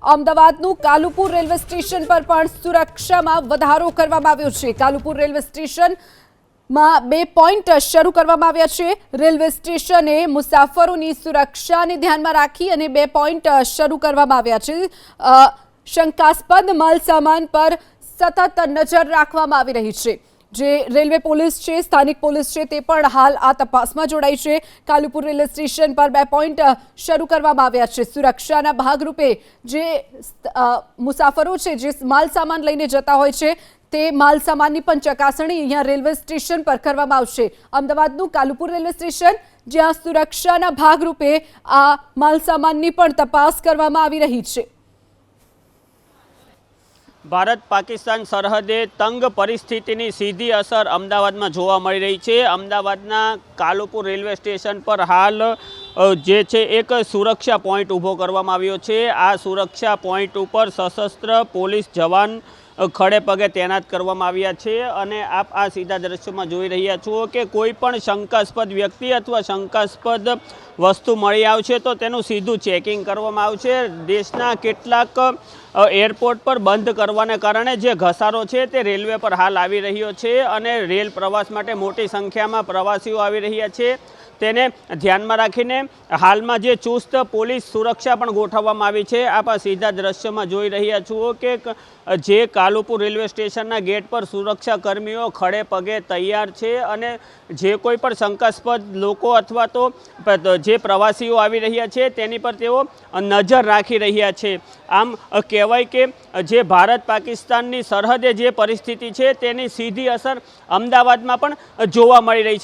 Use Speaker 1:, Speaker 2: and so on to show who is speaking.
Speaker 1: અમદાવાદનું Kalupur railway station પર પણ સુરક્ષામાં વધારો કરવામાં આવ્યો છે। કાલુપુર રેલવે સ્ટેશનમાં 2 પોઈન્ટ શરૂ કરવામાં આવ્યા છે। રેલવે સ્ટેશને મુસાફરોની સુરક્ષાને ધ્યાનમાં રાખી અને 2 પોઈન્ટ શરૂ કરવામાં આવ્યા છે। શંકાસ્પદ માલસામાન પર સતત નજર રાખવામાં આવી રહી છે। જે રેલવે પોલીસ છે, સ્થાનિક પોલીસ છે, તે પણ હાલ આ તપાસમાં જોડાઈ છે। કાલુપુર રેલવે સ્ટેશન પર 2 પોઈન્ટ શરૂ કરવામાં આવ્યા છે। સુરક્ષાના ભાગરૂપે જે મુસાફરો છે, જે માલસામાન લઈને જતા હોય છે, તે માલસામાનની પણ ચકાસણી અહીંયા રેલવે સ્ટેશન પર કરવામાં આવશે। અમદાવાદનું કાલુપુર રેલવે સ્ટેશન, જ્યાં સુરક્ષાના ભાગરૂપે આ માલસામાનની પણ તપાસ કરવામાં આવી રહી છે।
Speaker 2: ભારત પાકિસ્તાન સરહદે તંગ પરિસ્થિતિની સીધી અસર અમદાવાદમાં જોવા મળી રહી છે। અમદાવાદના કાલુપુર રેલવે સ્ટેશન પર હાલ જે છે એક સુરક્ષા પોઈન્ટ ઊભો કરવામાં આવ્યો છે। આ સુરક્ષા પોઈન્ટ ઉપર સશસ્ત્ર પોલીસ જવાન ખડે પગે તૈનાત કરવામાં આવ્યા છે અને આપ આ સીધા દ્રશ્યોમાં જોઈ રહ્યા છો કે કોઈ પણ શંકાસ્પદ વ્યક્તિ અથવા શંકાસ્પદ વસ્તુ મળી આવશે તો તેનું સીધું ચેકિંગ કરવામાં આવશે। દેશના કેટલાક એરપોર્ટ પર બંધ કરવાને કારણે જે ઘસારો છે તે રેલવે પર હાલ આવી રહ્યો છે અને રેલ પ્રવાસ માટે મોટી સંખ્યામાં પ્રવાસીઓ આવી રહ્યા છે। તેને ધ્યાનમાં રાખીને હાલમાં જે ચુસ્ત પોલીસ સુરક્ષા પણ ગોઠવવામાં આવી છે। આપ આ સીધા દ્રશ્યમાં જોઈ રહ્યા છો કે જે કાલુપુર રેલવે સ્ટેશનના ગેટ પર સુરક્ષા કર્મીઓ ખડે પગે તૈયાર છે અને જે કોઈ પણ શંકાસ્પદ લોકો અથવા તો જે પ્રવાસીઓ આવી રહ્યા છે તેની પર તેઓ નજર રાખી રહ્યા છે। આમ કહેવાય કે જે ભારત પાકિસ્તાનની સરહદે જે પરિસ્થિતિ છે તેની સીધી અસર અમદાવાદમાં પણ જોવા મળી રહી છે।